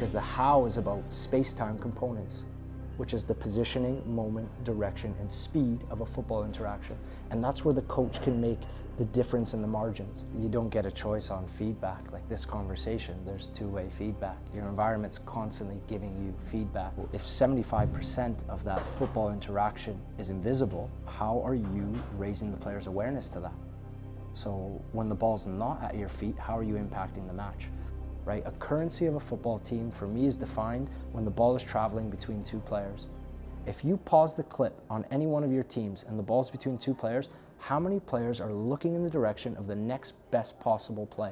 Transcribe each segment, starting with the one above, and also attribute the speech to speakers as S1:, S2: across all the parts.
S1: because the how is about space-time components, which is the positioning, moment, direction, and speed of a football interaction. And that's where the coach can make the difference in the margins. You don't get a choice on feedback. Like this conversation, there's two-way feedback. Your environment's constantly giving you feedback. If 75% of that football interaction is invisible, how are you raising the player's awareness to that? So when the ball's not at your feet, how are you impacting the match? Right? A currency of a football team for me is defined when the ball is traveling between two players. If you pause the clip on any one of your teams and the ball's between two players, how many players are looking in the direction of the next best possible play?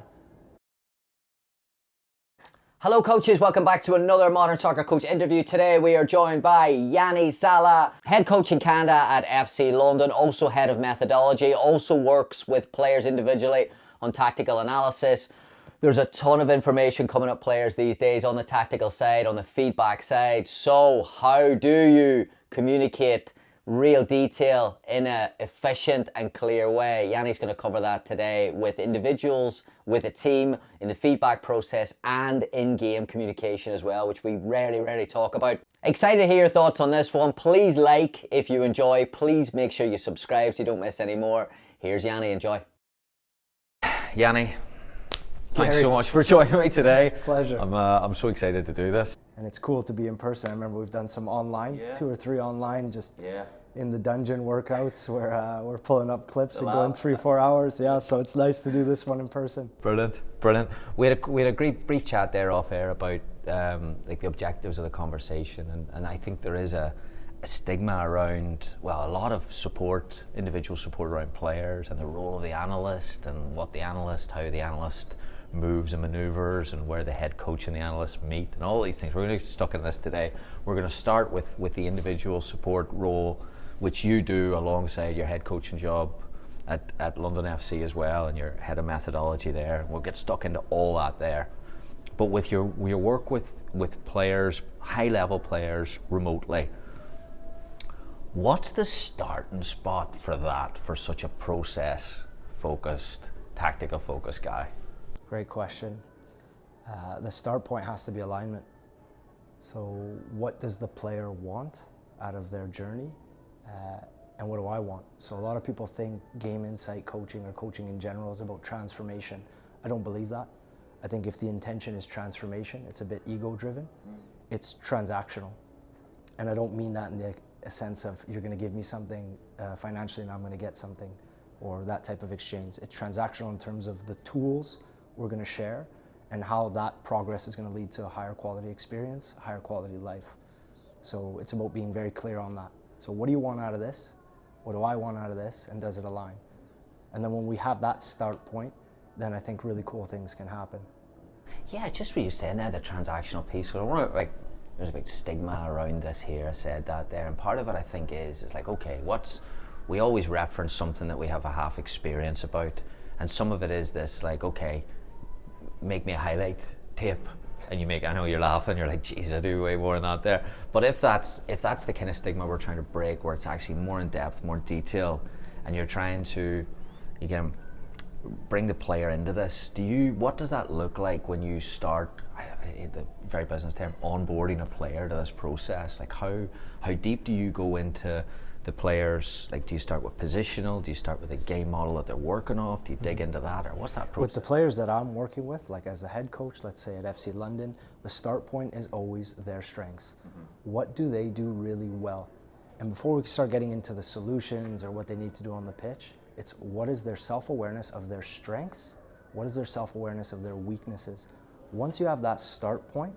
S2: Hello coaches, welcome back to another Modern Soccer Coach interview. Today we are joined by Yiannis Tasala, head coach in Canada at FC London, also head of methodology, also works with players individually on tactical analysis. There's a ton of information coming at players these days on the tactical side, on the feedback side. So how do you communicate real detail in an efficient and clear way? Yanni's going to cover that today with individuals, with a team, in the feedback process and in-game communication as well, which we rarely talk about. Excited to hear your thoughts on this one. Please like if you enjoy. Please make sure you subscribe so you don't miss any more. Here's Yianni, enjoy. Yianni, thanks so much for joining me today.
S1: Pleasure.
S2: I'm so excited to do this.
S1: And it's cool to be in person. I remember we've done some online, 2 or 3 online, just in the dungeon workouts where we're pulling up clips and going 3-4 hours. Yeah, so it's nice to do this one in person.
S2: Brilliant. We had a great brief chat there off air about like the objectives of the conversation, and I think there is a stigma around, well, a lot of support, individual support around players and the role of the analyst and how the analyst moves and maneuvers and where the head coach and the analyst meet and all these things. We're going to get stuck in this today. We're going to start with the individual support role, which you do alongside your head coaching job at London FC as well, and your head of methodology there. We'll get stuck into all that there. But with your work with players, high level players remotely, what's the starting spot for that, for such a process focused, tactical focused guy?
S1: Great question. The start point has to be alignment. So what does the player want out of their journey? And what do I want? So a lot of people think game insight coaching or coaching in general is about transformation. I don't believe that. I think if the intention is transformation, it's a bit ego driven. It's transactional. And I don't mean that in the sense of you're going to give me something financially and I'm going to get something, or that type of exchange. It's transactional in terms of the tools we're going to share and how that progress is going to lead to a higher quality experience, higher quality life. So it's about being very clear on that. So what do you want out of this? What do I want out of this? And does it align? And then when we have that start point, then I think really cool things can happen.
S2: Yeah, just what you're saying there, the transactional piece. I want to, like, there's a big stigma around this here. I said that there, and part of it I think is like, okay, we always reference something that we have a half experience about, and some of it is this, like, okay, make me a highlight tape, and you make, I know you're laughing, you're like, geez, I do way more than that there. But if that's the kind of stigma we're trying to break, where it's actually more in depth, more detail, and you're trying to, again, bring the player into this, what does that look like when you start, the very business term, onboarding a player to this process? Like how deep do you go into the players? Like, do you start with positional? Do you start with a game model that they're working off? Do you dig into that, or what's that process?
S1: With the players that I'm working with, like as a head coach, let's say at FC London, the start point is always their strengths. What do they do really well? And before we start getting into the solutions or what they need to do on the pitch, it's what is their self-awareness of their strengths? What is their self-awareness of their weaknesses? Once you have that start point,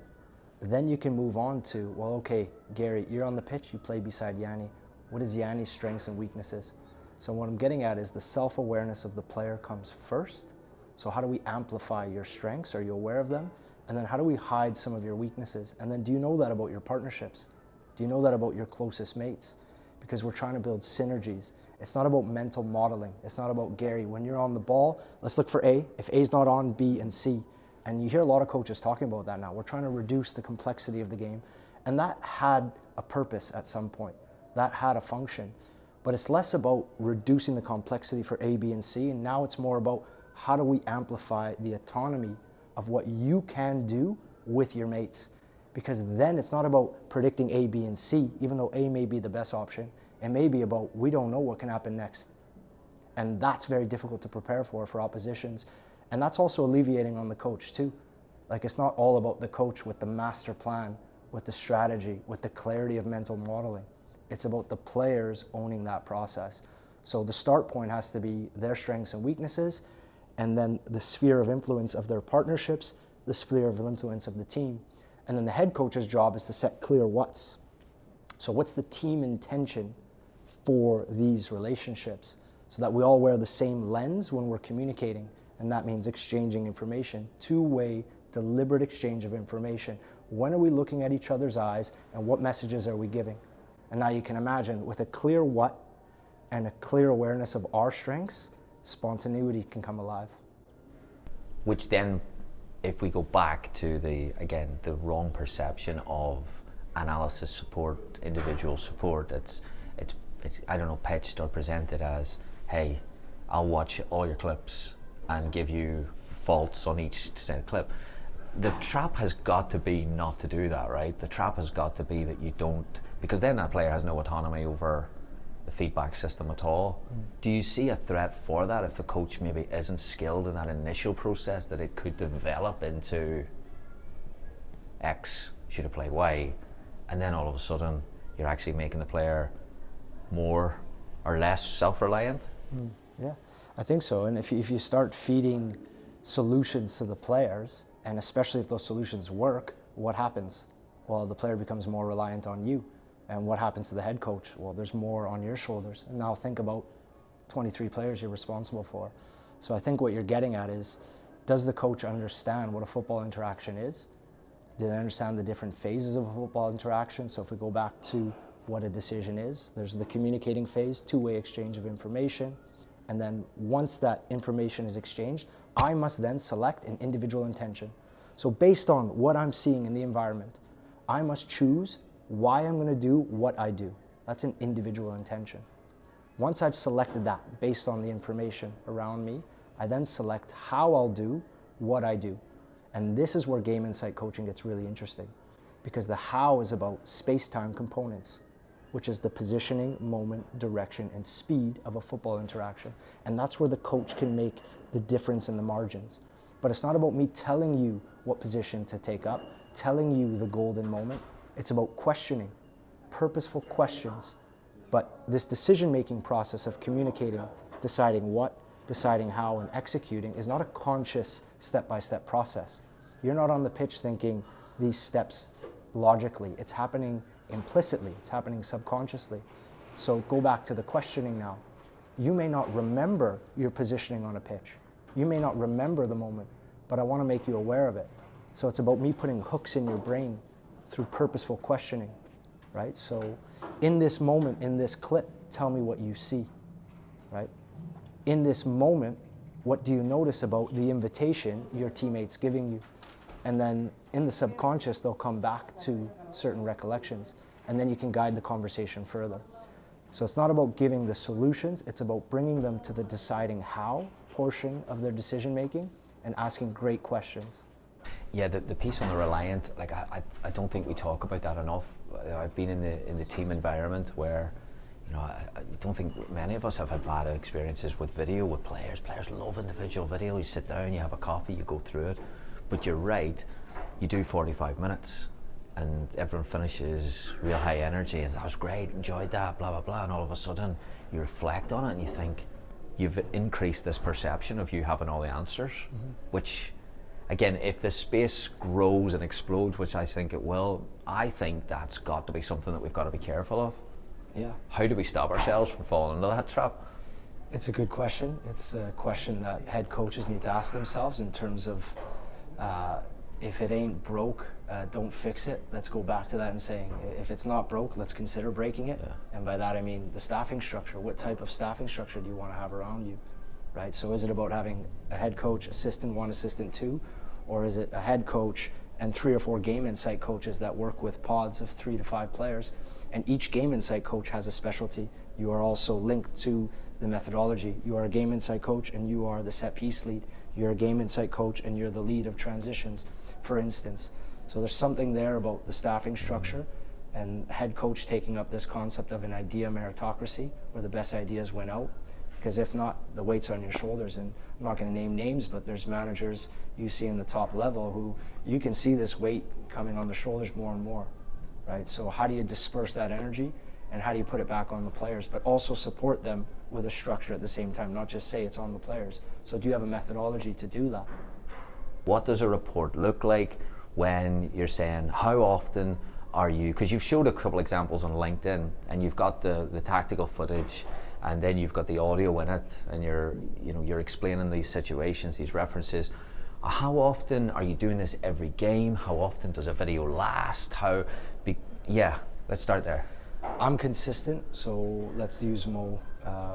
S1: then you can move on to, well, okay, Gary, you're on the pitch, you play beside Yianni. What is Yianni's strengths and weaknesses? So what I'm getting at is the self-awareness of the player comes first. So how do we amplify your strengths? Are you aware of them? And then how do we hide some of your weaknesses? And then do you know that about your partnerships? Do you know that about your closest mates? Because we're trying to build synergies. It's not about mental modeling. It's not about, Gary, when you're on the ball, let's look for A. If A's not on, B and C. And you hear a lot of coaches talking about that now. We're trying to reduce the complexity of the game. And that had a purpose at some point. That had a function. But it's less about reducing the complexity for A, B, and C. And now it's more about how do we amplify the autonomy of what you can do with your mates. because then it's not about predicting A, B, and C, even though A may be the best option. It may be about, we don't know what can happen next. And that's very difficult to prepare for oppositions. And that's also alleviating on the coach too. Like, it's not all about the coach with the master plan, with the strategy, with the clarity of mental modeling. It's about the players owning that process. So the start point has to be their strengths and weaknesses, and then the sphere of influence of their partnerships, the sphere of influence of the team. And then the head coach's job is to set clear what's. So what's the team intention for these relationships, so that we all wear the same lens when we're communicating. And that means exchanging information, two-way, deliberate exchange of information. When are we looking at each other's eyes, and what messages are we giving? And now you can imagine, with a clear what and a clear awareness of our strengths, spontaneity can come alive.
S2: Which then, if we go back to the wrong perception of analysis support, individual support, it's I don't know, pitched or presented as, hey, I'll watch all your clips and give you faults on each clip. The trap has got to be not to do that, right? The trap has got to be that you don't, because then that player has no autonomy over the feedback system at all. Do you see a threat for that if the coach maybe isn't skilled in that initial process, that it could develop into X should have played Y, and then all of a sudden you're actually making the player more or less self-reliant?
S1: Yeah, I think so. And if you start feeding solutions to the players, and especially if those solutions work, what happens? Well, the player becomes more reliant on you. And what happens to the head coach? Well, there's more on your shoulders. And now think about 23 players you're responsible for. So I think what you're getting at is, does the coach understand what a football interaction is? Do they understand the different phases of a football interaction? So if we go back to what a decision is, there's the communicating phase, two-way exchange of information. And then once that information is exchanged, I must then select an individual intention. So based on what I'm seeing in the environment, I must choose why I'm going to do what I do. That's an individual intention. Once I've selected that based on the information around me, I then select how I'll do what I do. And this is where game insight coaching gets really interesting, because the how is about space-time components, which is the positioning, moment, direction, and speed of a football interaction. And that's where the coach can make the difference in the margins. But it's not about me telling you what position to take up, telling you the golden moment. It's about questioning, purposeful questions. But this decision-making process of communicating, deciding what, deciding how, and executing is not a conscious step-by-step process. You're not on the pitch thinking these steps logically. It's happening implicitly. It's happening subconsciously. So go back to the questioning now. You may not remember your positioning on a pitch. You may not remember the moment, but I want to make you aware of it. So it's about me putting hooks in your brain through purposeful questioning, right? So in this moment, in this clip, tell me what you see, right? In this moment, what do you notice about the invitation your teammate's giving you? And then in the subconscious, they'll come back to certain recollections, and then you can guide the conversation further. So it's not about giving the solutions, it's about bringing them to the deciding how portion of their decision making and asking great questions.
S2: Yeah, the piece on the reliant, like I don't think we talk about that enough. I've been in the team environment where, you know, I don't think many of us have had bad experiences with video with players. Players love individual video. You sit down, you have a coffee, you go through it. But you're right, you do 45 minutes and everyone finishes real high energy and that was great, enjoyed that, blah, blah, blah. And all of a sudden you reflect on it and you think, you've increased this perception of you having all the answers, which, again, if the space grows and explodes, which I think it will, I think that's got to be something that we've got to be careful of.
S1: Yeah.
S2: How do we stop ourselves from falling into that trap?
S1: It's a good question. It's a question that head coaches need to ask themselves in terms of if it ain't broke, don't fix it. Let's go back to that and saying, if it's not broke, let's consider breaking it. Yeah. And by that I mean the staffing structure. What type of staffing structure do you want to have around you, right? So is it about having a head coach, assistant 1, assistant 2, or is it a head coach and 3 or 4 game insight coaches that work with pods of 3 to 5 players? And each game insight coach has a specialty. You are also linked to the methodology. You are a game insight coach and you are the set piece lead. You're a game insight coach and you're the lead of transitions, for instance. So there's something there about the staffing structure and head coach taking up this concept of an idea meritocracy, where the best ideas win out. Because if not, the weight's on your shoulders. And I'm not going to name names, but there's managers you see in the top level who you can see this weight coming on the shoulders more and more, right? So how do you disperse that energy, and how do you put it back on the players, but also support them with a structure at the same time, not just say it's on the players. So do you have a methodology to do that?
S2: What does a report look like when you're saying, how often are you, because you've showed a couple examples on LinkedIn, and you've got the tactical footage, and then you've got the audio in it, and you're explaining these situations, these references. How often are you doing this every game? How often does a video last? Let's start there.
S1: I'm consistent, so let's use Mo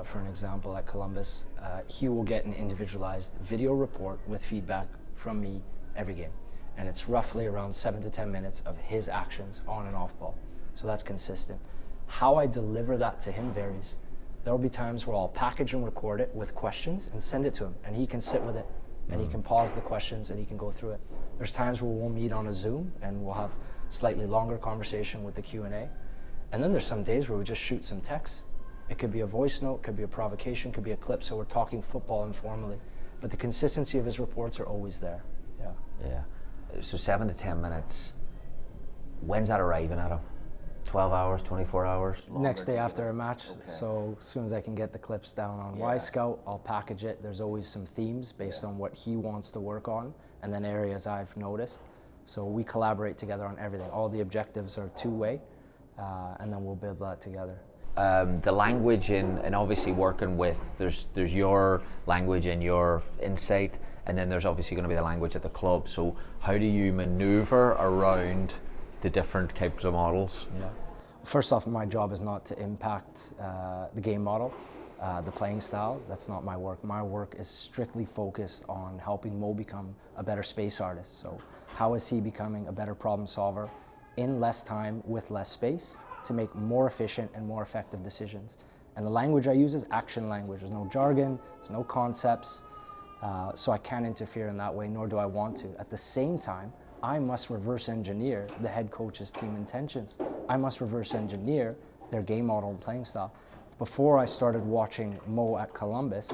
S1: for an example at Columbus. He will get an individualized video report with feedback from me every game. And it's roughly around 7 to 10 minutes of his actions on and off ball. So that's consistent. How I deliver that to him varies. There will be times where I'll package and record it with questions and send it to him, and he can sit with it, and he can pause the questions and he can go through it. There's times where we'll meet on a Zoom and we'll have slightly longer conversation with the Q&A. And then there's some days where we just shoot some text. It could be a voice note, could be a provocation, could be a clip, so we're talking football informally. But the consistency of his reports are always there.
S2: Yeah. So 7 to 10 minutes. When's that arriving at him? 12 hours, 24 hours?
S1: Next day after a match. Okay. So as soon as I can get the clips down on Y-Scout, I'll package it. There's always some themes based on what he wants to work on, and then areas I've noticed. So we collaborate together on everything. All the objectives are two-way, and then we'll build that together.
S2: The language and obviously working with, there's your language and your insight, and then there's obviously going to be the language at the club. So how do you maneuver around the different types of models?
S1: Yeah. First off, my job is not to impact the game model, the playing style. That's not my work. My work is strictly focused on helping Mo become a better space artist. So how is he becoming a better problem solver in less time with less space to make more efficient and more effective decisions? And the language I use is action language. There's no jargon, there's no concepts, so I can't interfere in that way, nor do I want to. At the same time, I must reverse engineer the head coach's team intentions. I must reverse engineer their game model and playing style. Before I started watching Mo at Columbus,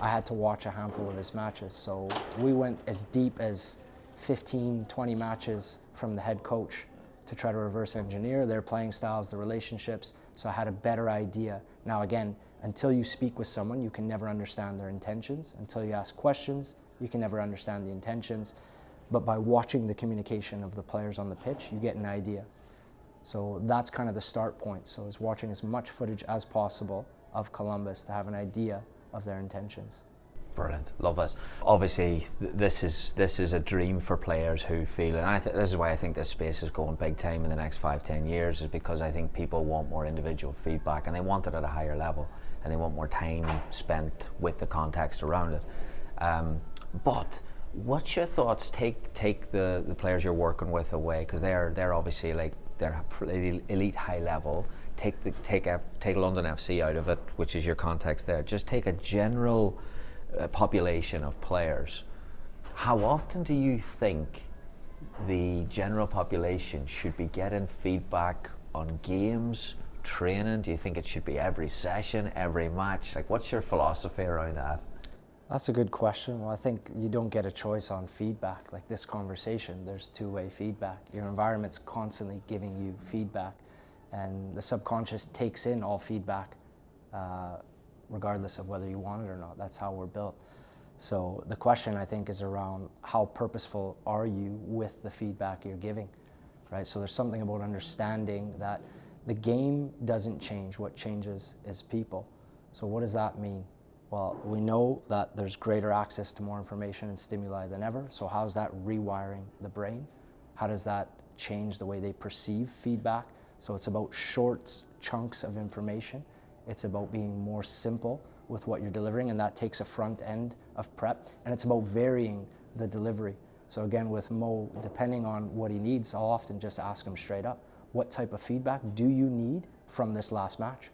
S1: I had to watch a handful of his matches. So we went as deep as 15, 20 matches from the head coach to try to reverse engineer their playing styles, the relationships, so I had a better idea. Now again, until you speak with someone, you can never understand their intentions. Until you ask questions, you can never understand the intentions. But by watching the communication of the players on the pitch, you get an idea. So that's kind of the start point. So it's watching as much footage as possible of Columbus to have an idea of their intentions.
S2: Brilliant, love this. Obviously, this is a dream for players who feel, and this is why I think this space is going big time in the next 5-10 years, is because I think people want more individual feedback, and they want it at a higher level, and they want more time spent with the context around it. But what's your thoughts? Take the players you're working with away, because they're obviously like they're elite high level. Take London FC out of it, which is your context there. Just take a general population of players. How often do you think the general population should be getting feedback on games, training? Do you think it should be every session, every match? Like, what's your philosophy around that?
S1: That's a good question. Well, I think you don't get a choice on feedback. Like this conversation, there's two-way feedback. Your environment's constantly giving you feedback, and the subconscious takes in all feedback regardless of whether you want it or not. That's how we're built. So the question, I think, is around how purposeful are you with the feedback you're giving, right? So there's something about understanding that the game doesn't change. What changes is people. So what does that mean? Well, we know that there's greater access to more information and stimuli than ever. So how's that rewiring the brain? How does that change the way they perceive feedback? So it's about short chunks of information. It's about being more simple with what you're delivering, and that takes a front end of prep. And it's about varying the delivery. So again, with Mo, depending on what he needs, I'll often just ask him straight up, what type of feedback do you need from this last match,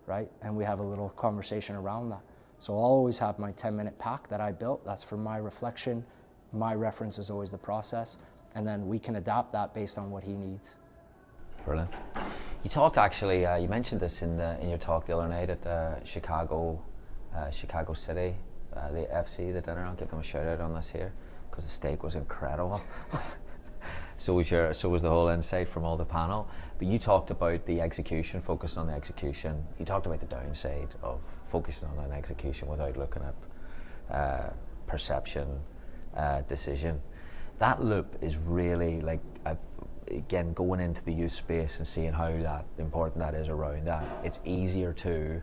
S1: right? And we have a little conversation around that. So I'll always have my 10-minute pack that I built. That's for my reflection. My reference is always the process. and then we can adapt that based on what he needs.
S2: Brilliant. You talked actually, you mentioned this in your talk the other night at Chicago City, the FC, the dinner. I'll give them a shout out on this here because the steak was incredible. So was the whole insight from all the panel. But you talked about the execution, focusing on the execution. You talked about the downside of focusing on an execution without looking at perception, decision. That loop is really like, again, going into the youth space and seeing how important that is around that. It's easier to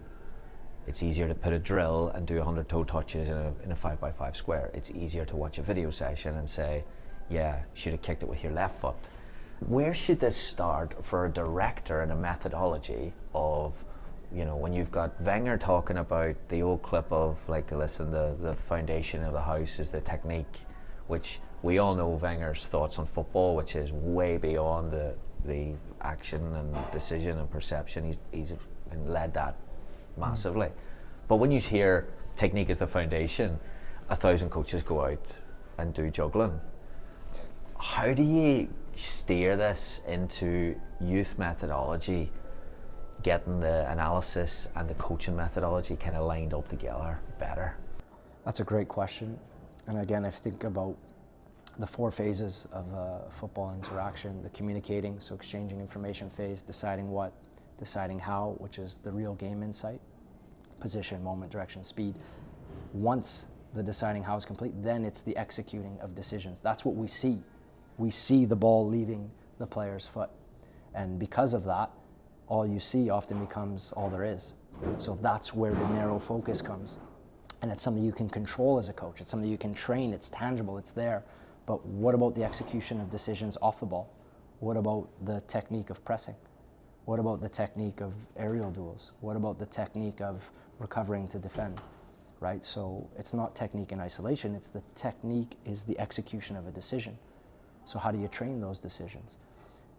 S2: put a drill and do 100 toe touches in a 5x5 square. It's easier to watch a video session and say, yeah, you should have kicked it with your left foot. Where should this start for a director and a methodology of, when you've got Wenger talking about the old clip of, like, listen, the foundation of the house is the technique, which we all know Wenger's thoughts on football, which is way beyond the action and decision and perception. He's led that massively. But when you hear technique is the foundation, 1,000 coaches go out and do juggling. How do you steer this into youth methodology, getting the analysis and the coaching methodology kind of lined up together better?
S1: That's a great question. And again, I think about the 4 phases of football interaction: the communicating, so exchanging information phase, deciding what, deciding how, which is the real game insight, position, moment, direction, speed. Once the deciding how is complete, then it's the executing of decisions. That's what we see. We see the ball leaving the player's foot. And because of that, all you see often becomes all there is. So that's where the narrow focus comes. And it's something you can control as a coach. It's something you can train. It's tangible. It's there. But what about the execution of decisions off the ball? What about the technique of pressing? What about the technique of aerial duels? What about the technique of recovering to defend? Right? So it's not technique in isolation. It's the technique is the execution of a decision. So how do you train those decisions?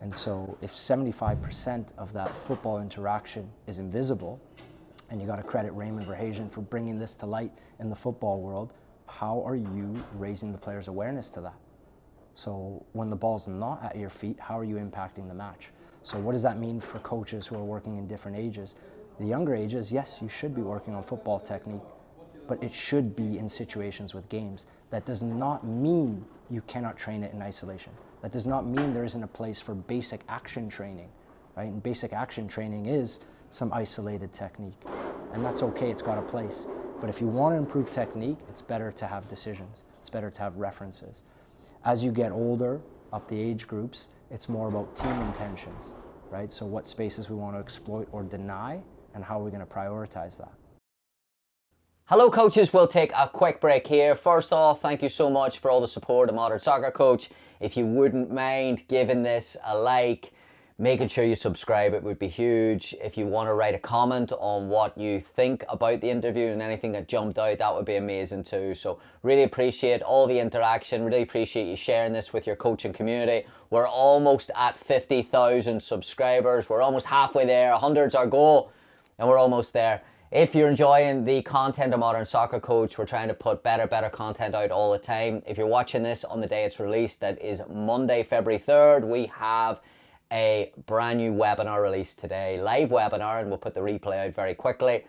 S1: And so if 75% of that football interaction is invisible, and you got to credit Raymond Verhagen for bringing this to light in the football world, how are you raising the player's awareness to that? So when the ball's not at your feet, how are you impacting the match? So what does that mean for coaches who are working in different ages? The younger ages, yes, you should be working on football technique, but it should be in situations with games. That does not mean you cannot train it in isolation. That does not mean there isn't a place for basic action training, right? And basic action training is some isolated technique. And that's okay, it's got a place. But if you want to improve technique, it's better to have decisions. It's better to have references. As you get older, up the age groups, it's more about team intentions, right? So what spaces we want to exploit or deny, and how are we going to prioritize that?
S2: Hello coaches, we'll take a quick break here. First off, thank you so much for all the support of Modern Soccer Coach. If you wouldn't mind giving this a like, making sure you subscribe, it would be huge. If you want to write a comment on what you think about the interview and anything that jumped out, that would be amazing too. So really appreciate all the interaction, really appreciate you sharing this with your coaching community. We're almost at 50,000 subscribers. We're almost halfway there. 100's our goal and we're almost there. If you're enjoying the content of Modern Soccer Coach, we're trying to put better content out all the time. If you're watching this on the day it's released, that is Monday, February 3rd, we have a brand new webinar released today, live webinar, and we'll put the replay out very quickly.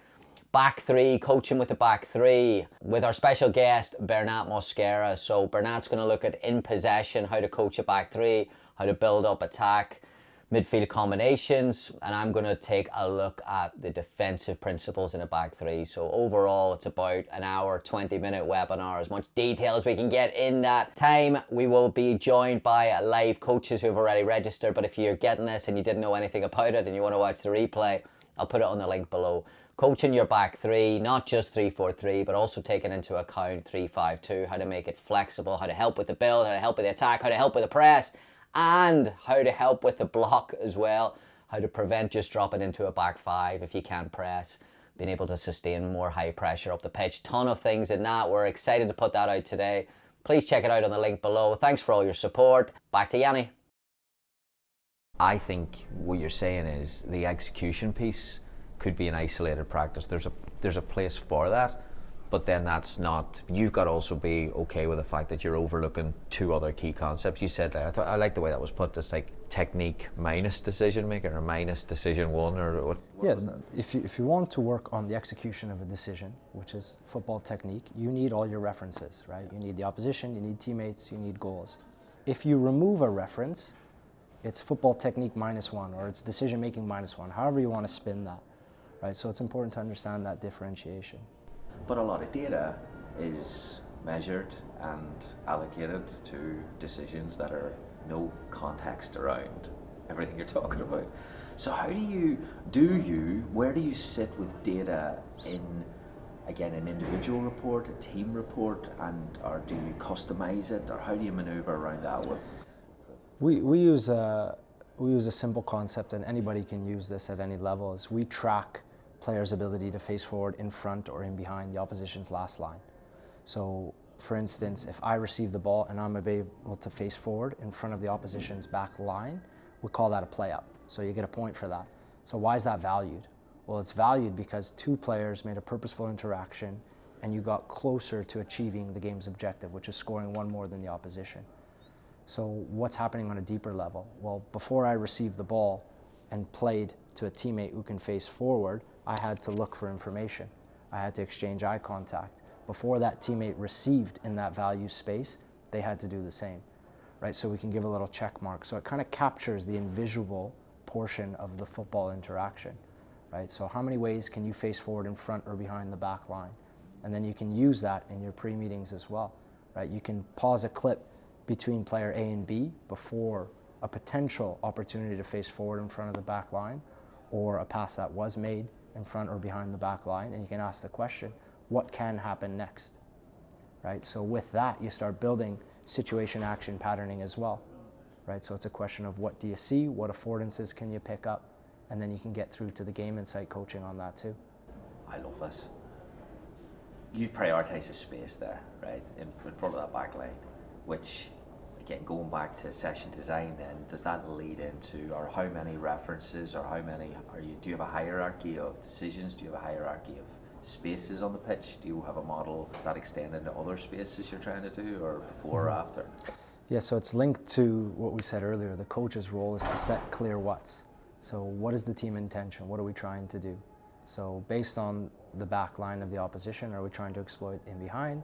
S2: Back 3, coaching with the back 3, with our special guest, Bernat Mosquera. So Bernat's going to look at in possession, how to coach a back 3, how to build up attack, midfield combinations, and I'm going to take a look at the defensive principles in a back 3. So overall, it's about an hour, 20-minute webinar, as much detail as we can get in that time. We will be joined by live coaches who have already registered, but if you're getting this and you didn't know anything about it and you want to watch the replay, I'll put it on the link below. Coaching your back 3, not just 3-4-3, but also taking into account 3-5-2, how to make it flexible, how to help with the build, how to help with the attack, how to help with the press, and how to help with the block as well, how to prevent just dropping into a back 5 if you can't press, being able to sustain more high pressure up the pitch. Ton of things in that. We're excited to put that out today. Please check it out on the link below. Thanks for all your support. Back to Yanni. I think what you're saying is the execution piece could be an isolated practice. There's a place for that, but then that's not, you've got to also be okay with the fact that you're overlooking two other key concepts. You said, I like the way that was put, it's like technique minus decision making, or minus decision one, or what
S1: Yeah,
S2: was that?
S1: if you want to work on the execution of a decision, which is football technique, you need all your references, right? You need the opposition, you need teammates, you need goals. If you remove a reference, it's football technique -1, or it's decision making -1, however you want to spin that, right? So it's important to understand that differentiation.
S3: But a lot of data is measured and allocated to decisions that are no context around everything you're talking about. So how where do you sit with data in, again, an individual report, a team report, or do you customize it, or how do you maneuver around that with?
S1: We use a simple concept, and anybody can use this at any level, is we track players' ability to face forward, in front, or in behind the opposition's last line. So, for instance, if I receive the ball and I'm able to face forward in front of the opposition's back line, we call that a play up. So you get a point for that. So why is that valued? Well, it's valued because two players made a purposeful interaction and you got closer to achieving the game's objective, which is scoring one more than the opposition. So what's happening on a deeper level? Well, before I received the ball and played to a teammate who can face forward, I had to look for information. I had to exchange eye contact. Before that teammate received in that value space, they had to do the same, right? So we can give a little check mark. So it kind of captures the invisible portion of the football interaction, right? So how many ways can you face forward, in front, or behind the back line? And then you can use that in your pre-meetings as well, right? You can pause a clip between player A and B before a potential opportunity to face forward in front of the back line, or a pass that was made in front or behind the back line, and you can ask the question, what can happen next, right? So with that, you start building situation action patterning as well, right? So it's a question of what do you see, what affordances can you pick up, and then you can get through to the game insight coaching on that too.
S3: I love this. You've prioritized the space there, right, in front of that back line, which, again, going back to session design, then does that lead into, or how many references, or how many do you have a hierarchy of decisions? Do you have a hierarchy of spaces on the pitch? Do you have a model? Does that extend into other spaces you're trying to do, or before or after?
S1: Yeah, so it's linked to what we said earlier. The coach's role is to set clear what's. So what is the team intention? What are we trying to do? So based on the back line of the opposition, are we trying to exploit in behind?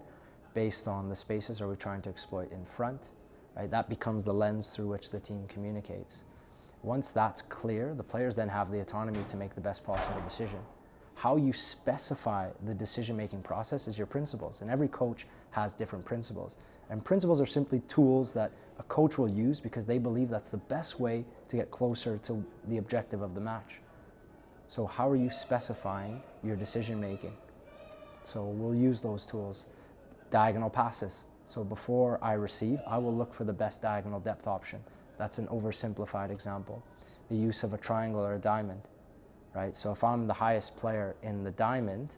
S1: Based on the spaces, are we trying to exploit in front? Right? That becomes the lens through which the team communicates. Once that's clear, the players then have the autonomy to make the best possible decision. How you specify the decision-making process is your principles, and every coach has different principles. And principles are simply tools that a coach will use because they believe that's the best way to get closer to the objective of the match. So how are you specifying your decision-making? So we'll use those tools. Diagonal passes. So before I receive, I will look for the best diagonal depth option. That's an oversimplified example. The use of a triangle or a diamond, right? So if I'm the highest player in the diamond,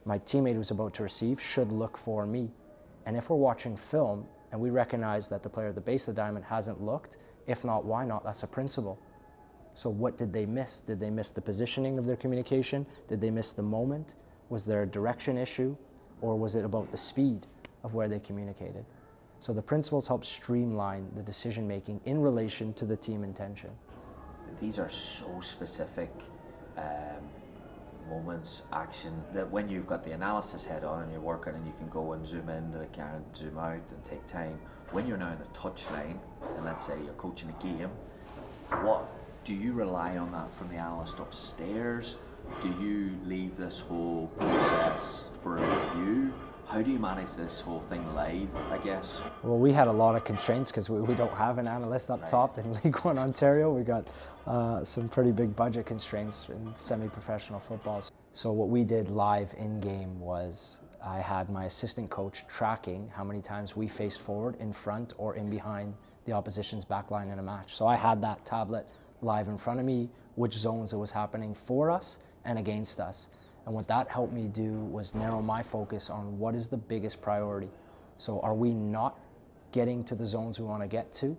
S1: my teammate who's about to receive should look for me. And if we're watching film and we recognize that the player at the base of the diamond hasn't looked, if not, why not? That's a principle. So what did they miss? Did they miss the positioning of their communication? Did they miss the moment? Was there a direction issue? Or was it about the speed of where they communicated? So the principles help streamline the decision-making in relation to the team intention.
S3: These are so specific moments, action, that when you've got the analysis head on and you're working and you can go and zoom in to the camera, zoom out and take time. When you're now in the touchline, and let's say you're coaching a game, what do you rely on that from the analyst upstairs? Do you leave this whole process for a review? How do you manage this whole thing live, I guess?
S1: Well, we had a lot of constraints because we don't have an analyst up top in League One Ontario. We got some pretty big budget constraints in semi-professional football. So what we did live in-game was I had my assistant coach tracking how many times we faced forward, in front, or in behind the opposition's backline in a match. So I had that tablet live in front of me, which zones it was happening for us and against us. And what that helped me do was narrow my focus on what is the biggest priority. So are we not getting to the zones we want to get to?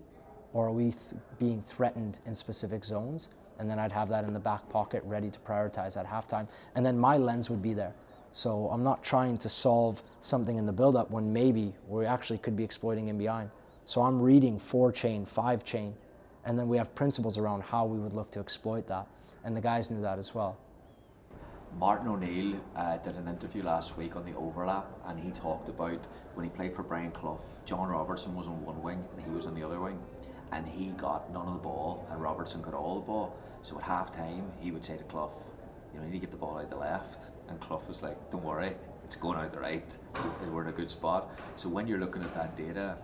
S1: Or are we being threatened in specific zones? And then I'd have that in the back pocket ready to prioritize at halftime. And then my lens would be there. So I'm not trying to solve something in the build-up when maybe we actually could be exploiting in behind. So I'm reading 4-chain, 5-chain, and then we have principles around how we would look to exploit that. And the guys knew that as well.
S3: Martin O'Neill did an interview last week on the overlap, and he talked about when he played for Brian Clough, John Robertson was on one wing and he was on the other wing, and he got none of the ball and Robertson got all the ball. So at half time he would say to Clough, you need to get the ball out the left, and Clough was like, don't worry, it's going out the right, we're in a good spot. So when you're looking at that data,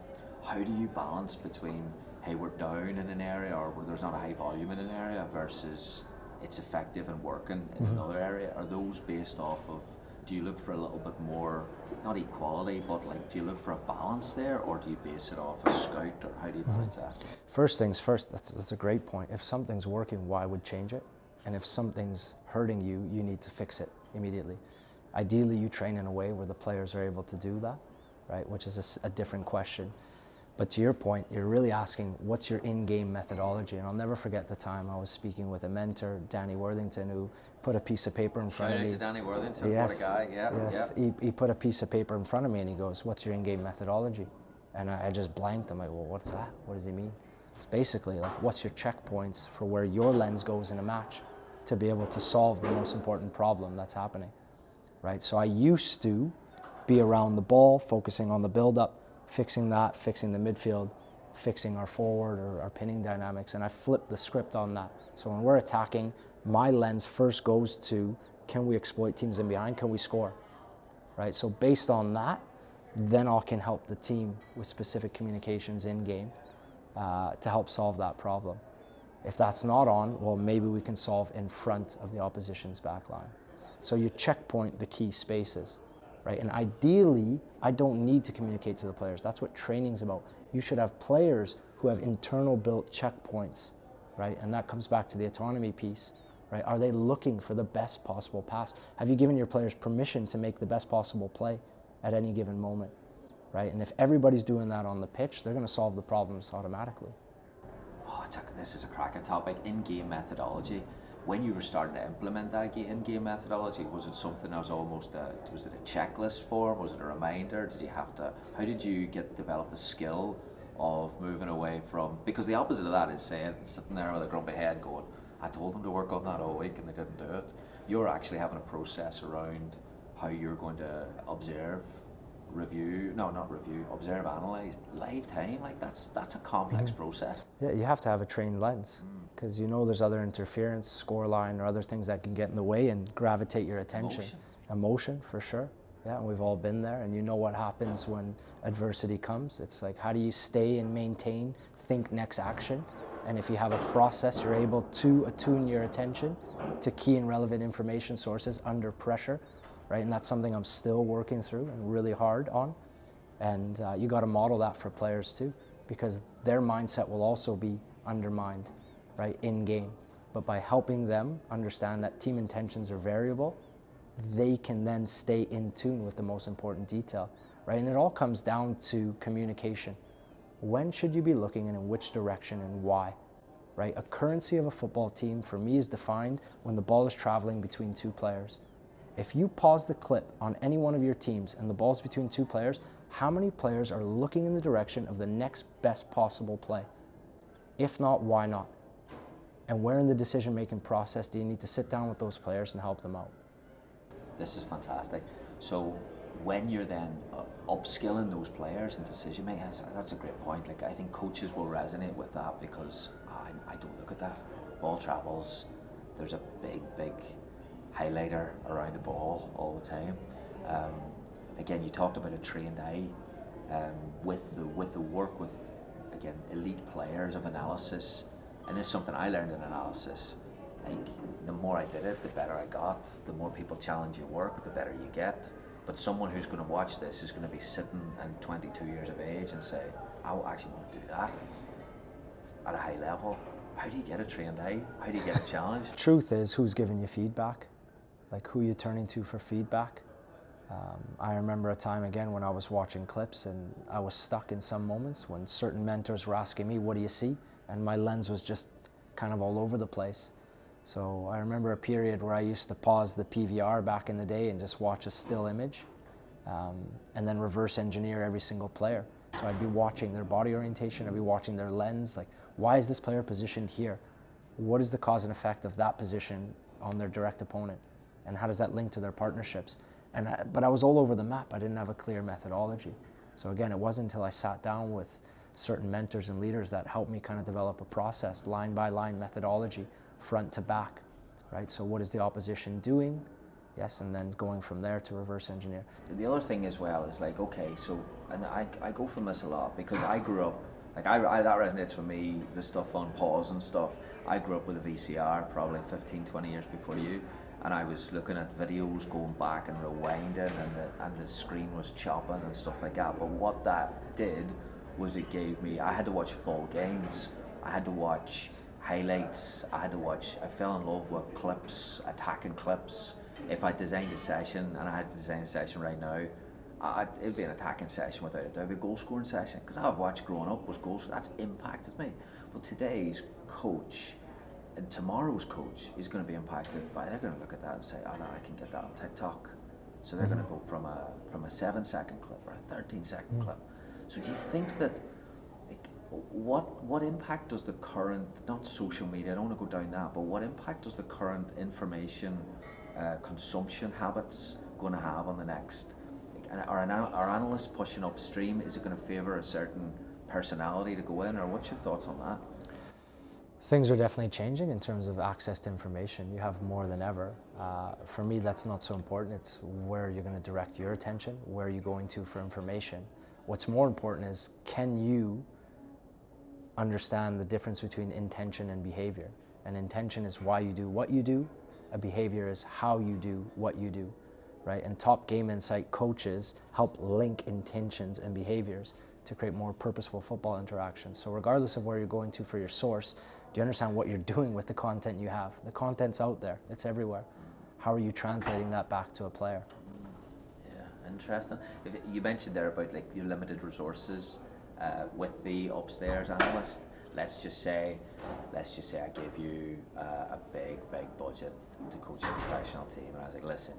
S3: how do you balance between, hey, we're down in an area or where there's not a high volume in an area versus it's effective and working in another area? Are those based off of, do you look for a little bit more, not equality, but do you look for a balance there, or do you base it off a scout, or how do you manage that?
S1: First things first, that's a great point. If something's working, why would change it? And if something's hurting you, you need to fix it immediately. Ideally, you train in a way where the players are able to do that, right? Which is a different question. But to your point, you're really asking, what's your in-game methodology? And I'll never forget the time I was speaking with a mentor, Danny Worthington, who put a piece of paper in front of me.
S3: Shout out to Danny Worthington,
S1: yes,
S3: what a guy,
S1: yes. He put a piece of paper in front of me and he goes, what's your in-game methodology? And I just blanked. I'm like, well, what's that? What does he mean? It's basically like, what's your checkpoints for where your lens goes in a match to be able to solve the most important problem that's happening, right? So I used to be around the ball, focusing on the build-up, fixing that, fixing the midfield, fixing our forward or our pinning dynamics, and I flipped the script on that. So when we're attacking, my lens first goes to, can we exploit teams in behind, can we score, right? So based on that, then I can help the team with specific communications in game to help solve that problem. If that's not on, well, maybe we can solve in front of the opposition's back line. So you checkpoint the key spaces. Right? And ideally, I don't need to communicate to the players. That's what training's about. You should have players who have internal built checkpoints, right? And that comes back to the autonomy piece, right? Are they looking for the best possible pass? Have you given your players permission to make the best possible play at any given moment, right? And if everybody's doing that on the pitch, they're going to solve the problems automatically.
S3: Oh, this is a cracking topic, in-game methodology. When you were starting to implement that in-game methodology, was it something that was almost was it a checklist form? Was it a reminder? Did you have to, how did you develop a skill of moving away from, because the opposite of that is saying, sitting there with a grumpy head going, I told them to work on that all week and they didn't do it. You're actually having a process around how you're going to observe, observe, analyze, live time. Like that's a complex process.
S1: Yeah, you have to have a trained lens, because there's other interference, score line, or other things that can get in the way and gravitate your attention. Emotion, for sure. Yeah, and we've all been there, and you know what happens when adversity comes. It's like, how do you stay and maintain, think next action? And if you have a process, you're able to attune your attention to key and relevant information sources under pressure, right? And that's something I'm still working through and really hard on. And you got to model that for players too, because their mindset will also be undermined, right, in game. But by helping them understand that team intentions are variable, they can then stay in tune with the most important detail, right? And it all comes down to communication. When should you be looking and in which direction and why, right? A currency of a football team for me is defined when the ball is traveling between two players. If you pause the clip on any one of your teams and the ball's between two players, how many players are looking in the direction of the next best possible play? If not, why not? And where in the decision-making process do you need to sit down with those players and help them out?
S3: This is fantastic. So when you're then upskilling those players in decision making, that's a great point. Like, I think coaches will resonate with that, because I don't look at that. Ball travels, there's a big highlighter around the ball all the time. Again, you talked about a trained eye, with the work with, again, elite players of analysis, and this is something I learned in analysis. Like, the more I did it, the better I got. The more people challenge your work, the better you get. But someone who's going to watch this is going to be sitting at 22 years of age and say, I actually want to do that at a high level. How do you get a trained eye? How do you get a challenge?
S1: Truth is, who's giving you feedback? Like, who you're turning to for feedback. I remember a time again when I was watching clips and I was stuck in some moments when certain mentors were asking me, what do you see? And my lens was just kind of all over the place. So I remember a period where I used to pause the PVR back in the day and just watch a still image, and then reverse engineer every single player. So I'd be watching their body orientation, I'd be watching their lens, like, why is this player positioned here? What is the cause and effect of that position on their direct opponent? And how does that link to their partnerships? But I was all over the map. I didn't have a clear methodology. So again, it wasn't until I sat down with certain mentors and leaders that helped me kind of develop a process, line by line methodology, front to back, right? So what is the opposition doing? Yes, and then going from there to reverse engineer.
S3: The other thing as well is like, okay, so, and I go from this a lot because I grew up, like that resonates with me, the stuff on pause and stuff. I grew up with a VCR probably 15, 20 years before you, and I was looking at videos, going back and rewinding, and the screen was chopping and stuff like that. But what that did was it gave me, I had to watch full games, I had to watch highlights, I fell in love with clips, attacking clips. If I designed a session, and I had to design a session right now, it would be an attacking session without a doubt. It would be a goal scoring session, because I've watched growing up was goals, that's impacted me. But today's coach and tomorrow's coach is going to be impacted by, they're going to look at that and say, oh no, I can get that on TikTok. So they're going to go from a 7-second clip or a 13-second clip. So do you think that, like, what impact does the current, not social media, I don't want to go down that, but what impact does the current information consumption habits going to have on the next, like, are analysts pushing upstream? Is it going to favour a certain personality to go in, or what's your thoughts on that?
S1: Things are definitely changing in terms of access to information. You have more than ever. For me, that's not so important. It's where you're going to direct your attention, where are you going to for information. What's more important is, can you understand the difference between intention and behavior? And intention is why you do what you do. A behavior is how you do what you do, right? And top game insight coaches help link intentions and behaviors to create more purposeful football interactions. So regardless of where you're going to for your source, do you understand what you're doing with the content you have? The content's out there, it's everywhere. How are you translating that back to a player?
S3: Yeah, interesting. You mentioned there about like your limited resources with the upstairs analyst. Let's just say I gave you a big budget to coach a professional team, and I was like, listen,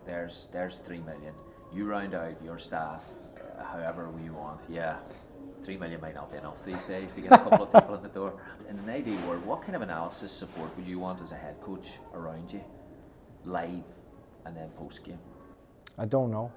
S3: there's 3 million. You round out your staff however you want. Yeah, 3 million might not be enough these days to get a couple of people at the door. In an ideal world, what kind of analysis support would you want as a head coach around you, live and then post game?
S1: I don't know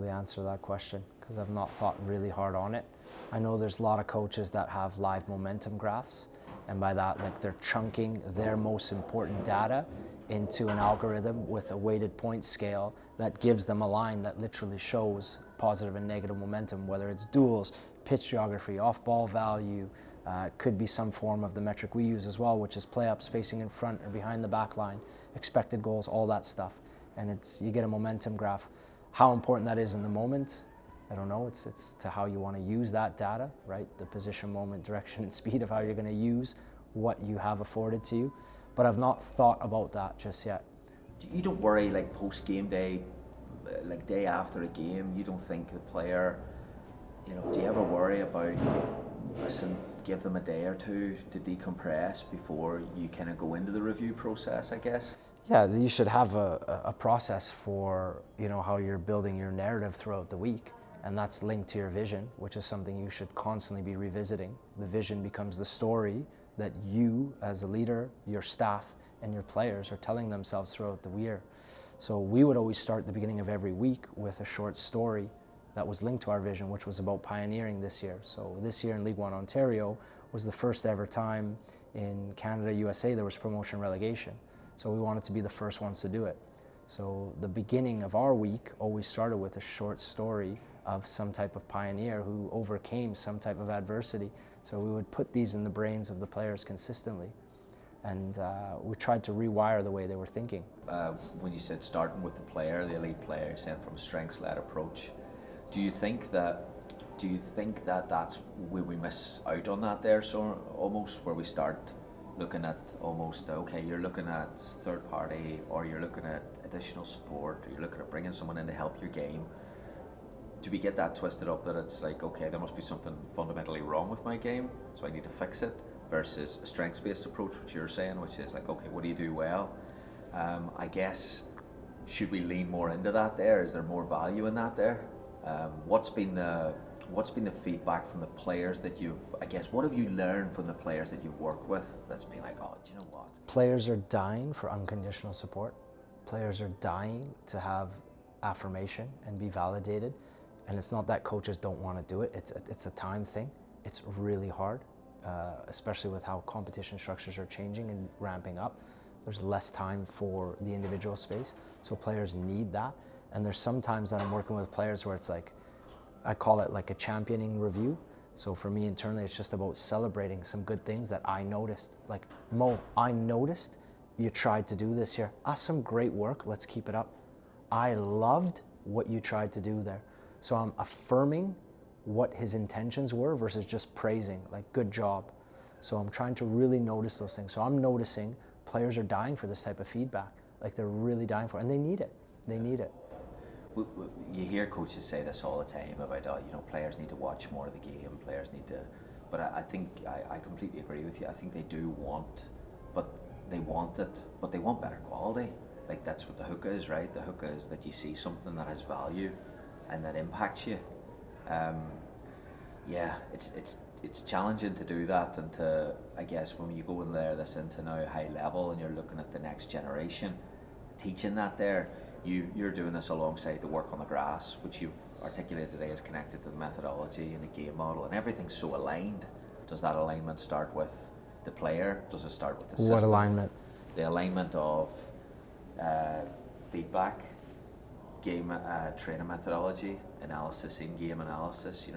S1: the answer to that question because I've not thought really hard on it. I know there's a lot of coaches that have live momentum graphs, and by that, like, they're chunking their most important data into an algorithm with a weighted point scale that gives them a line that literally shows positive and negative momentum, whether it's duels, pitch geography, off-ball value, could be some form of the metric we use as well, which is play-ups facing in front or behind the back line, expected goals, all that stuff. And you get a momentum graph. How important that is in the moment, I don't know. It's to how you want to use that data, right? The position, moment, direction, and speed of how you're going to use what you have afforded to you. But I've not thought about that just yet.
S3: You don't worry, like, post-game day, like day after a game, you don't think the player, do you ever worry about, listen, give them a day or two to decompress before you kind of go into the review process, I guess?
S1: Yeah, you should have a process for, how you're building your narrative throughout the week. And that's linked to your vision, which is something you should constantly be revisiting. The vision becomes the story that you, as a leader, your staff, and your players are telling themselves throughout the year. So we would always start the beginning of every week with a short story that was linked to our vision, which was about pioneering this year. So this year in League One Ontario was the first ever time in Canada, USA, there was promotion relegation. So we wanted to be the first ones to do it. So the beginning of our week always started with a short story of some type of pioneer who overcame some type of adversity. So we would put these in the brains of the players consistently. And we tried to rewire the way they were thinking.
S3: When you said starting with the player, the elite player, you said from a strengths-led approach, do you think that that's where we miss out on that there? So almost where we start looking at almost, okay, you're looking at third party, or you're looking at additional support, or you're looking at bringing someone in to help your game. Do we get that twisted up that it's like, okay, there must be something fundamentally wrong with my game, so I need to fix it? versus a strengths-based approach, which you're saying, which is like, okay, what do you do well? I guess, should we lean more into that there? Is there more value in that there? What's been the feedback from the players that what have you learned from the players that you've worked with that's been like, oh, do you know what?
S1: Players are dying for unconditional support. Players are dying to have affirmation and be validated. And it's not that coaches don't want to do it. It's a time thing. It's really hard, especially with how competition structures are changing and ramping up. There's less time for the individual space. So players need that. And there's some times that I'm working with players where it's like, I call it like a championing review. So for me internally, it's just about celebrating some good things that I noticed. Like, Mo, I noticed you tried to do this here. Some great work, let's keep it up. I loved what you tried to do there. So I'm affirming what his intentions were versus just praising, like, good job. So I'm trying to really notice those things. So I'm noticing players are dying for this type of feedback. Like, they're really dying for it, and they need it. They need it.
S3: You hear coaches say this all the time about, players need to watch more of the game, players need to, but I think I completely agree with you. I think they do want, but they want it, but they want better quality. Like, that's what the hook is, right? The hook is that you see something that has value and that impacts you. It's challenging to do that, and to, I guess, when you go and layer this into now high level and you're looking at the next generation, teaching that there, you're doing this alongside the work on the grass, which you've articulated today is connected to the methodology and the game model, and everything's so aligned. Does that alignment start with the player? Does it start with the system?
S1: What alignment?
S3: The alignment of feedback, game training methodology, analysis, in-game analysis.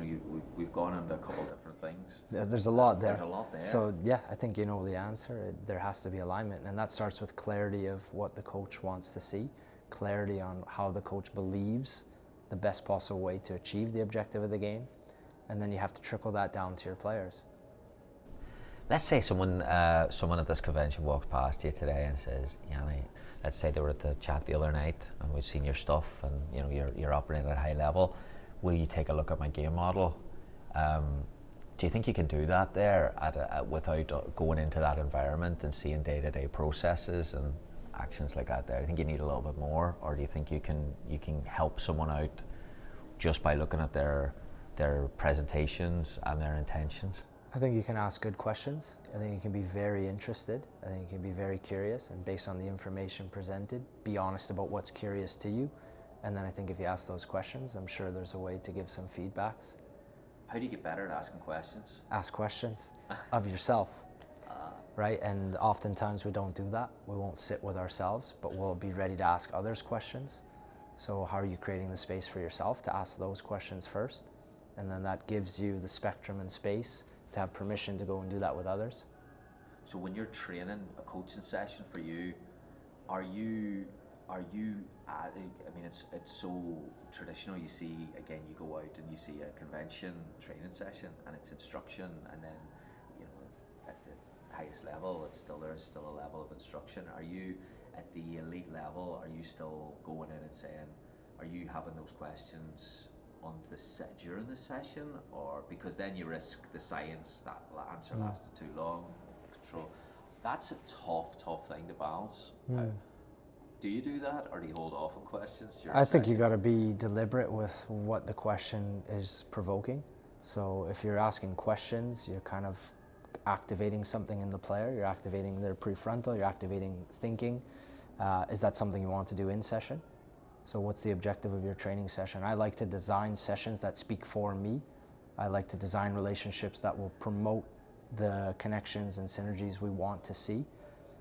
S3: We've gone into a couple of different things.
S1: Yeah, there's a lot there.
S3: There's a lot there.
S1: So yeah, I think you know the answer. There has to be alignment, and that starts with clarity of what the coach wants to see, clarity on how the coach believes the best possible way to achieve the objective of the game, and then you have to trickle that down to your players.
S2: Let's say someone at this convention walks past you today and says, Yanni, let's say they were at the chat the other night and we've seen your stuff and you're operating at a high level. Will you take a look at my game model? Do you think you can do that there without going into that environment and seeing day-to-day processes and actions like that there? I think you need a little bit more, or do you think you can help someone out just by looking at their presentations and their intentions?
S1: I think you can ask good questions. I think you can be very interested. I think you can be very curious, and based on the information presented, be honest about what's curious to you. And then I think if you ask those questions, I'm sure there's a way to give some feedbacks.
S3: How do you get better at asking questions?
S1: Ask questions of yourself, right? And oftentimes we don't do that. We won't sit with ourselves, but we'll be ready to ask others questions. So how are you creating the space for yourself to ask those questions first? And then that gives you the spectrum and space to have permission to go and do that with others.
S3: So when you're training a coaching session for you, are you it's so traditional. You see, again, you go out and you see a convention training session and it's instruction, and then at the highest level there's still a level of instruction. Are you at the elite level, are you still going in and saying, are you having those questions on during the session, or because then you risk the science, that answer lasted too long, control? That's a tough thing to balance. Do you do that, or do you hold off on questions during
S1: I think
S3: session?
S1: you got to be deliberate with what the question is provoking. So if you're asking questions, you're kind of activating something in the player. You're activating their prefrontal, you're activating thinking. Is that something you want to do in session? So what's the objective of your training session? I like to design sessions that speak for me. I like to design relationships that will promote the connections and synergies we want to see,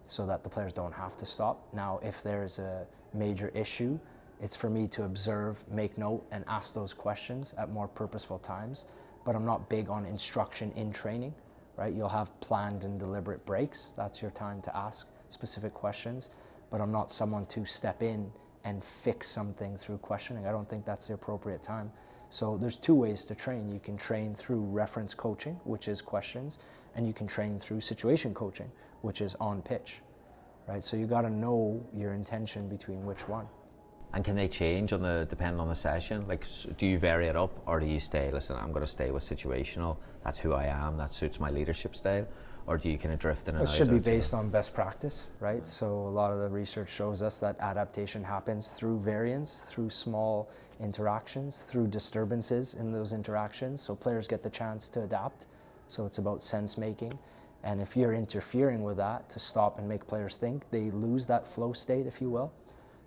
S1: so that the players don't have to stop. Now, if there's a major issue, it's for me to observe, make note, and ask those questions at more purposeful times. But I'm not big on instruction in training, right? You'll have planned and deliberate breaks. That's your time to ask specific questions. But I'm not someone to step in and fix something through questioning. I don't think that's the appropriate time. So there's two ways to train. You can train through reference coaching, which is questions, and you can train through situation coaching, which is on pitch, right? So you got to know your intention between which one.
S2: And can they change depending on the session? Like, do you vary it up, or do you stay, listen, I'm going to stay with situational, that's who I am, that suits my leadership style? or do you kind of drift in and
S1: It
S2: out?
S1: should be based on best practice, right? So a lot of the research shows us that adaptation happens through variance, through small interactions, through disturbances in those interactions. So players get the chance to adapt. So it's about sense making. And if you're interfering with that to stop and make players think, they lose that flow state, if you will.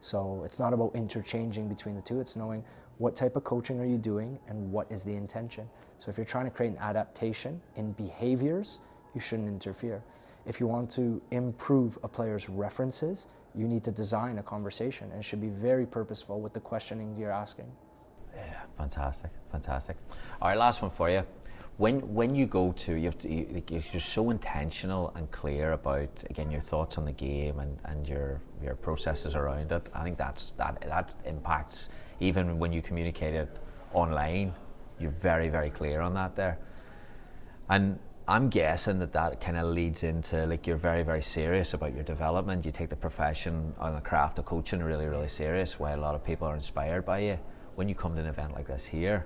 S1: So it's not about interchanging between the two. It's knowing what type of coaching are you doing and what is the intention. So if you're trying to create an adaptation in behaviors, you shouldn't interfere. If you want to improve a player's references, you need to design a conversation, and it should be very purposeful with the questioning you're asking.
S2: Yeah, fantastic. All right, last one for you. When you go to, you're so intentional and clear about, again, your thoughts on the game and your processes around it. I think that impacts, even when you communicate it online, you're very, very clear on that there. And I'm guessing that kind of leads into, like, you're very, very serious about your development. You take the profession and the craft of coaching really, really serious, while a lot of people are inspired by you. When you come to an event like this here,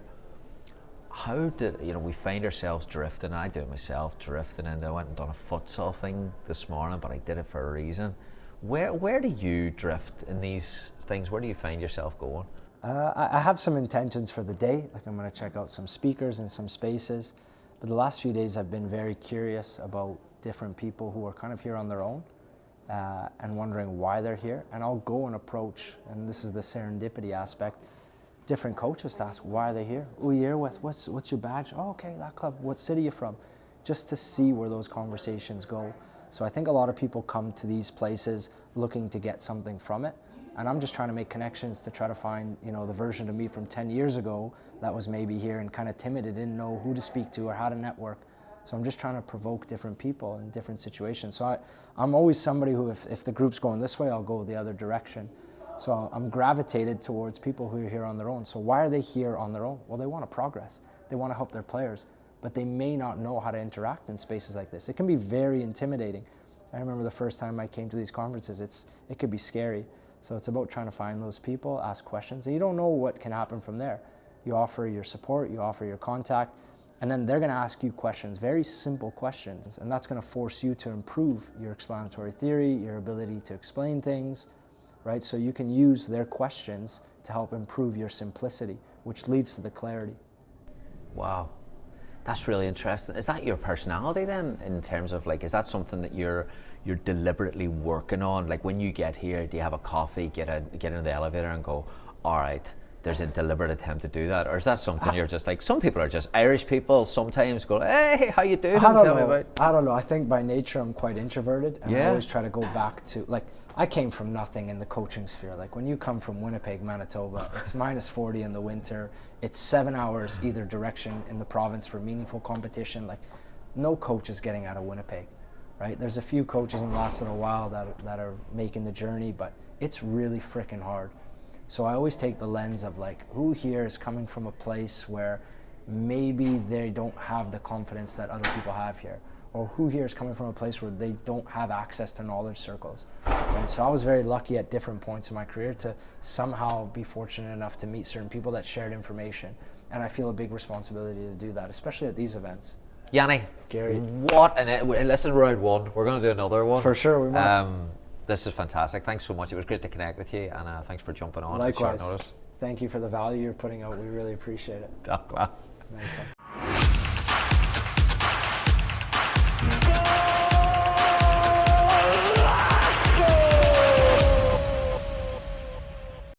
S2: how did, we find ourselves drifting? I do it myself, drifting into, I went and done a futsal thing this morning, but I did it for a reason. Where do you drift in these things? Where do you find yourself going?
S1: I have some intentions for the day, like I'm going to check out some speakers and some spaces. But the last few days I've been very curious about different people who are kind of here on their own and wondering why they're here. And I'll go and approach, and this is the serendipity aspect, different coaches to ask, why are they here? Who are you here with? What's your badge? Oh, okay, that club. What city are you from? Just to see where those conversations go. So I think a lot of people come to these places looking to get something from it. And I'm just trying to make connections to try to find, the version of me from 10 years ago that was maybe here and kind of timid and didn't know who to speak to or how to network. So I'm just trying to provoke different people in different situations. So I'm always somebody who, if the group's going this way, I'll go the other direction. So I'm gravitated towards people who are here on their own. So why are they here on their own? Well, they want to progress. They want to help their players, but they may not know how to interact in spaces like this. It can be very intimidating. I remember the first time I came to these conferences, it could be scary. So it's about trying to find those people, ask questions, and you don't know what can happen from there. You offer your support, you offer your contact, and then they're going to ask you questions, very simple questions, and that's going to force you to improve your explanatory theory, your ability to explain things, right? So you can use their questions to help improve your simplicity, which leads to the clarity.
S2: Wow, that's really interesting. Is that your personality then, in terms of, like, is that something that you're deliberately working on? Like, when you get here, do you have a coffee, get into the elevator and go, all right, there's a deliberate attempt to do that? Or is that something you're just like, some people are just, Irish people sometimes go, hey, how you doing?
S1: I don't know. I think by nature I'm quite introverted, and I always try to go back to, like, I came from nothing in the coaching sphere. Like, when you come from Winnipeg, Manitoba, it's -40 in the winter. It's 7 hours either direction in the province for meaningful competition. Like, no coach is getting out of Winnipeg, right? There's a few coaches in the last little while that are making the journey, but it's really freaking hard. So I always take the lens of, like, who here is coming from a place where maybe they don't have the confidence that other people have here, or who here is coming from a place where they don't have access to knowledge circles. And so I was very lucky at different points in my career to somehow be fortunate enough to meet certain people that shared information. And I feel a big responsibility to do that, especially at these events.
S2: Yanni,
S1: Gary,
S2: listen, round one, we're going to do another one.
S1: For sure, we must.
S2: This is fantastic. Thanks so much. It was great to connect with you, and thanks for jumping on.
S1: Likewise.
S2: At short notice.
S1: Thank you for the value you're putting out. We really appreciate it.
S2: Top class.
S1: Nice one.